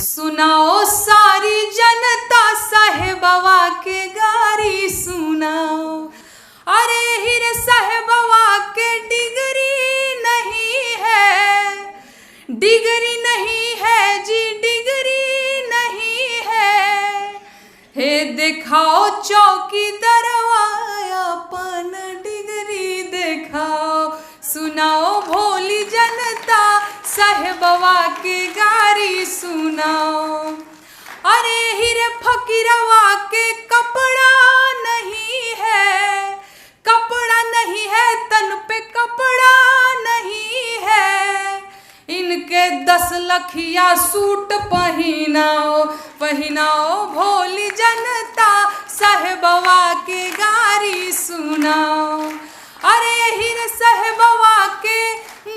सुनाओ सारी जनता साहेबवा के गारी सुनाओ। अरे हीरे साहेबवा के डिग्री नहीं है, डिग्री नहीं है जी, डिग्री नहीं है। हे दिखाओ चौकी दरवाया अपन डिग्री दिखाओ। सुनाओ भोली जनता साहेबवा के गारी सुनाओ। अरे हीरे फकीरवा के कपड़ा नहीं है, कपड़ा नहीं है, तन पे कपड़ा नहीं है। इनके 10 लखिया सूट पहनाओ, पहनाओ भोली जनता साहेबवा के गारी सुनाओ। अरे हीरे साहेबवा के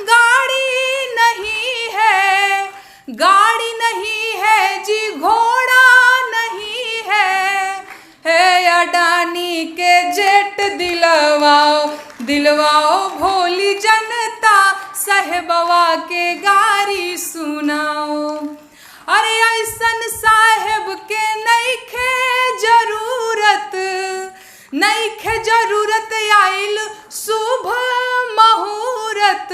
गाड़ी नहीं है, गाड़ी नहीं है जी, घोड़ा नहीं है। हे अडानी के जेट दिलवाओ, दिलवाओ भोली जनता साहेबवा के गारी सुनाओ। अरे ऐसन साहेब के नइखे जरूरत, नइखे जरूरत आइल शुभ मुहूर्त।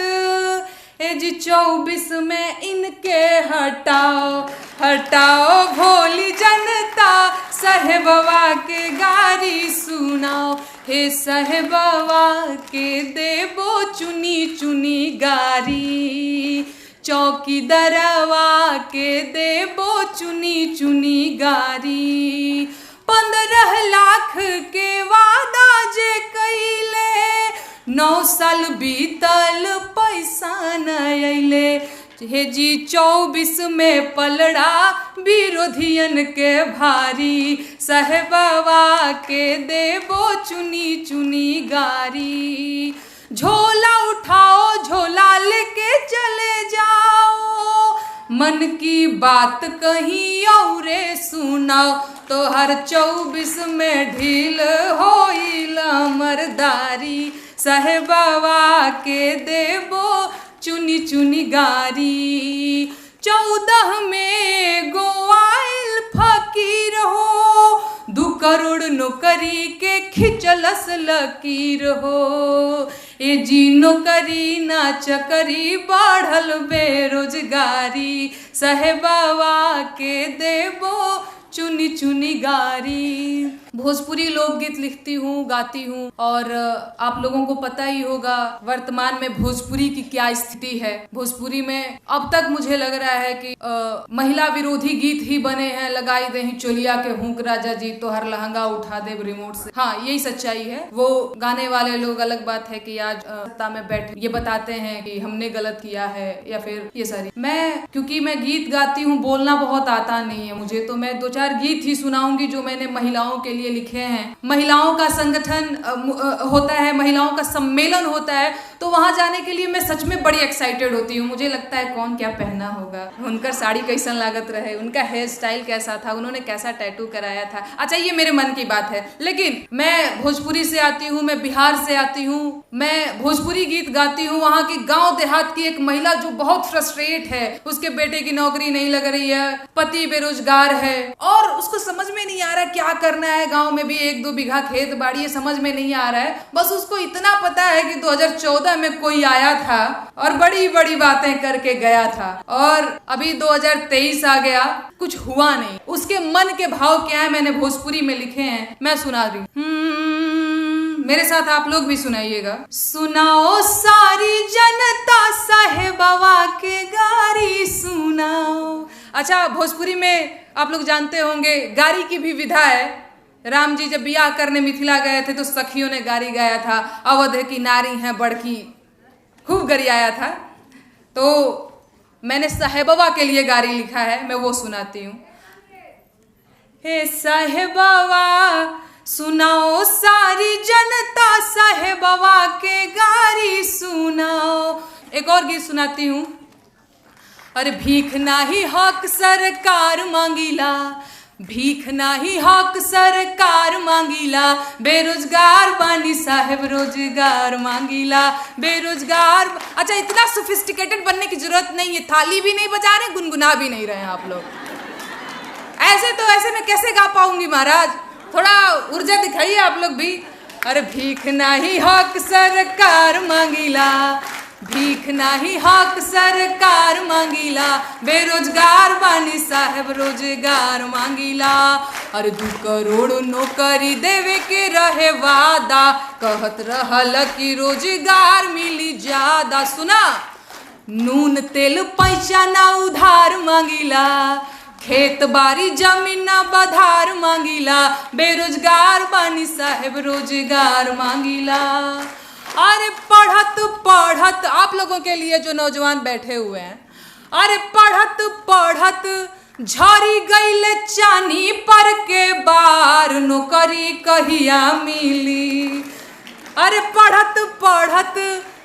ए जी 24 में इनके हटाओ, हटाओ भोली जनता साहेबवा के गारी सुनाओ। हे साहेबवा के देबो चुनी चुनी गारी, चौकीदारवा के देबो चुनी चुनी गारी। 15 लाख के वादा जे कइले, 9 साल बीतल पैसा न अइले। हे जी 24 में पलड़ा विरोधियन के भारी, साहेबवा के देबो चुनी चुनी गारी। झोला उठाओ, झोला लेके चले जाओ, मन की बात कहीं औरे सुनाओ। तो हर 24 में ढील होइल मरदारी, साहेबवा के देबो चुनी चुनी गारी। 14 में गोवाइल फकीर हो, 2 करोड़ नौकरी के खिंचलस लकीर हो। ए जी नौकरी ना चकरी बढ़ल बेरोजगारी, साहेबवा के देबो चुनी चुनी गारी। भोजपुरी लोकगीत लिखती हूँ, गाती हूँ, और आप लोगों को पता ही होगा वर्तमान में भोजपुरी की क्या स्थिति है। भोजपुरी में अब तक मुझे लग रहा है कि महिला विरोधी गीत ही बने हैं। लगाई दे चोलिया के हुक राजा जी, तो हर लहंगा उठा दे रिमोट से। हाँ, यही सच्चाई है। वो गाने वाले लोग अलग बात है कि आज सत्ता में बैठे ये बताते हैं कि हमने गलत किया है, या फिर ये सारी। मैं क्योंकि मैं गीत गाती हूँ, बोलना बहुत आता नहीं है मुझे, तो मैं 2-4 गीत ही सुनाऊंगी जो मैंने महिलाओं के लिए लिखे हैं। महिलाओं का संगठन होता है, महिलाओं का सम्मेलन होता है, तो वहां जाने के लिए मैं सच में बड़ी एक्साइटेड होती हूँ। मुझे लगता है कौन क्या पहना होगा, उनका साड़ी कैसा लागत रहे, उनका हेयर स्टाइल कैसा था, उन्होंने कैसा टैटू कराया था। अच्छा, ये मेरे मन की बात है, लेकिन मैं भोजपुरी से आती हूँ, मैं बिहार से आती हूँ, मैं भोजपुरी गीत गाती हूँ। वहाँ की गाँव देहात की एक महिला जो बहुत फ्रस्ट्रेट है, उसके बेटे की नौकरी नहीं लग रही है, पति बेरोजगार है, और उसको समझ में नहीं आ रहा क्या करना है। गांव में भी 1-2 बीघा खेत बाड़ी है, समझ में नहीं आ रहा है। बस उसको इतना पता है कि 2014 में कोई आया था और बड़ी बड़ी बातें करके गया था, और अभी 2023 आ गया, कुछ हुआ नहीं। उसके मन के भाव क्या है मैंने भोजपुरी में लिखे हैं, मैं सुना रही हूँ। मेरे साथ आप लोग भी सुनाइएगा। सुनाओ सारी जनता साहेबवा के गारी सुनाओ। अच्छा, भोजपुरी में आप लोग जानते होंगे गारी की भी विधा है। राम जी जब ब्याह करने मिथिला गए थे तो सखियों ने गारी गाया था, अवध की नारी है बड़की, खूब गरियाया था। तो मैंने साहेबवा के लिए गारी लिखा है, मैं वो सुनाती हूँ। हे साहेबवा सुनाओ सारी जनता साहेबवा के गारी सुनाओ। एक और गीत सुनाती हूँ। अरे भीख नाही हक सरकार मांगीला, भीख नाही हक सरकार मांगीला, बेरोजगार बानी साहेब रोजगार मांगीला, बेरोजगार। अच्छा, इतना सोफिस्टिकेटेड बनने की जरूरत नहीं है, थाली भी नहीं बजा रहे, गुनगुना भी नहीं रहे हैं आप लोग। ऐसे में कैसे गा पाऊंगी महाराज, थोड़ा ऊर्जा दिखाइए आप लोग भी। अरे भीख नाही हक सरकार मांगीला, भीख नाही हक सरकार मांगीला, बेरोजगार बानी साहेब रोजगार मांगीला। अरे 2 करोड़ नौकरी देवे के रहे वादा, कहत रहल कि रोजगार मिली ज्यादा। सुना, नून तेल पैसा ना उधार मांगीला, खेत बारी जमीन ना बधार मांगीला, बेरोजगार बानी साहेब रोजगार मांगीला। अरे पढ़त पढ़त, आप लोगों के लिए जो नौजवान बैठे हुए हैं, अरे पढ़त पढ़त झरी गईले चानी पर के बार, नौकरी कहिया मिली। अरे पढ़त पढ़त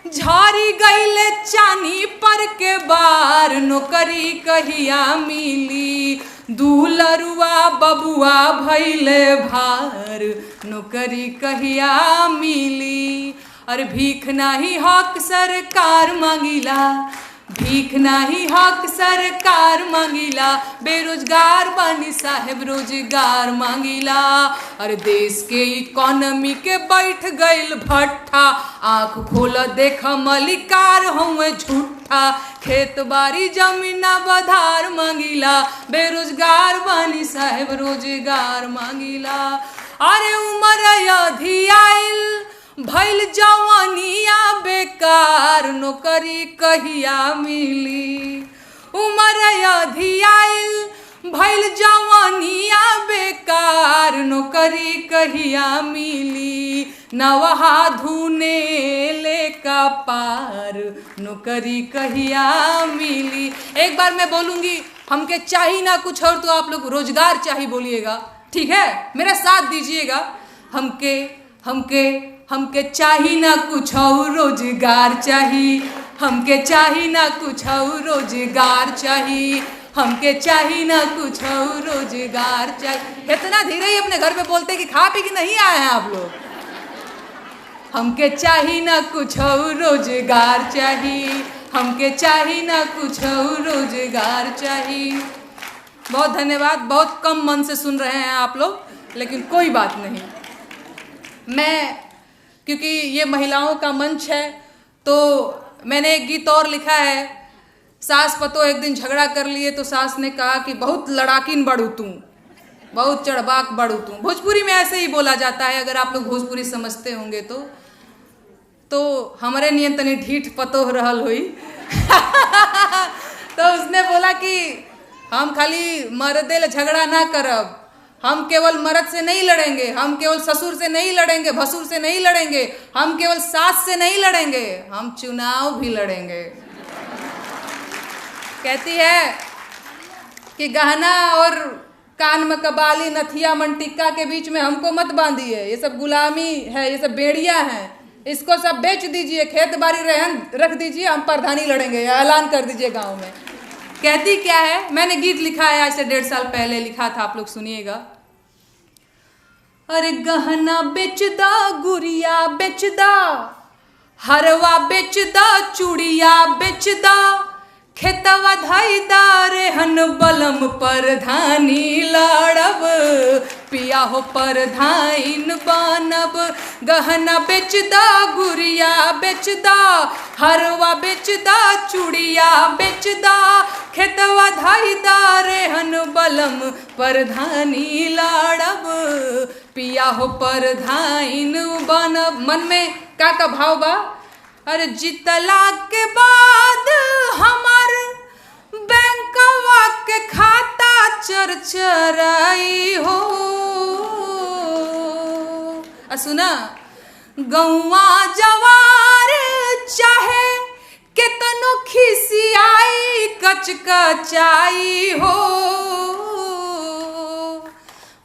झरी गईले चानी पर के बार, नौकरी कहिया मिली। दूलरुआ बबुआ भैले भार, नौकरी कहिया मिली। अरे भीख नाही हक सरकार मांगीला, भीख नाही हक सरकार मांगीला, बेरोजगार बानी साहेब रोजगार मांगीला। अरे देश के इकोनॉमी के बैठ गईल भट्ठा, आँख खोल देख मलिकार हुए झूठा, खेत बारी जमीना बधार मांगीला, बेरोजगार बानी साहेब रोजगार मांगीला। अरे उमर अधी आइल भइल जवानिया बेकार, नौकरी कहिया मिली। उमर अधी आइल भइल जवानिया बेकार, नौकरी कहिया मिली। नवहा धुने ले का पार, नौकरी कहिया मिली। एक बार मैं बोलूंगी, हमके चाहिए ना कुछ और, तो आप लोग रोजगार चाहिए बोलिएगा, ठीक है? मेरा साथ दीजिएगा। हमके चाही ना कुछ और, रोजगार चाही। हमके चाही ना कुछ और, रोजगार चाही। हमके चाही ना कुछ और, रोजगार चाही। इतना धीरे ही अपने घर पे बोलते कि खा पी के नहीं आए हैं आप लोग। हमके चाही ना कुछ और, रोजगार चाही। हमके चाही ना कुछ और, रोजगार चाही। बहुत धन्यवाद। बहुत कम मन से सुन रहे हैं आप लोग, लेकिन कोई बात नहीं। क्योंकि ये महिलाओं का मंच है, तो मैंने एक गीत और लिखा है। सास पतो एक दिन झगड़ा कर लिए, तो सास ने कहा कि बहुत लड़ाकिन बड़ू तू, बहुत चढ़बाक बड़ू तू। भोजपुरी में ऐसे ही बोला जाता है, अगर आप लोग भोजपुरी समझते होंगे तो हमारे नियन तनी ढीठ पतो रहल हुई। तो उसने बोला कि हम खाली मर्दे ले झगड़ा ना करब, हम केवल मर्द से नहीं लड़ेंगे, हम केवल ससुर से नहीं लड़ेंगे, भसुर से नहीं लड़ेंगे, हम केवल सास से नहीं लड़ेंगे, हम चुनाव भी लड़ेंगे। कहती है कि गहना और कान में कबाली, नथिया, मनटिक्का के बीच में हमको मत बांधिए, ये सब गुलामी है, ये सब बेड़िया हैं, इसको सब बेच दीजिए, खेत बाड़ी रहन रख दीजिए, हम प्रधानी लड़ेंगे, ऐलान कर दीजिए गाँव में। कहती क्या है? मैंने गीत लिखा है, आज से 1.5 साल पहले लिखा था, आप लोग सुनिएगा। अरे गहना बेचदा, गुड़िया बेचदा, हरवा बेचदा, चूड़िया बेचदा, खेतवा धाईदा, रेहन बलम परधानी लड़ब, पिया हो परधाइन बनब। गहना बेचदा, गुड़िया बेचदा, हरवा बेचदा, चूड़िया बेचदा, खेतवा धाईदा, रेहन बलम परधानी लड़ब, पिया हो परधाइन बनब। मन में का भाव बा? अरे जितला के बाद हमार बैंकवा के खाता चरचराई हो। सुना, गौवा जवार चाहे केतनो खिसियाई कचकचाई हो।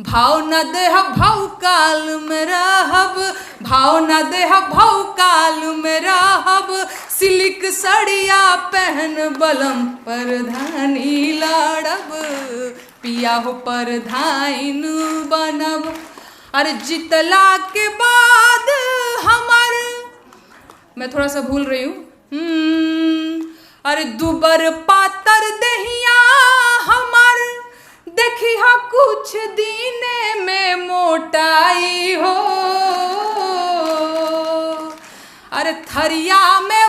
भाव न देह भाव काल में रहब, भाव न देह भाव काल में रहब, सिल्क सड़िया पहन बलम परधानी लड़ब, पिया हो परधाइन बनब। अरे जितला के बाद हमार, मैं थोड़ा सा भूल रही हूँ, अरे दुबर पातर दहिया हमार, देखी हा कुछ दीने में मोटाई हो। अरे थरिया में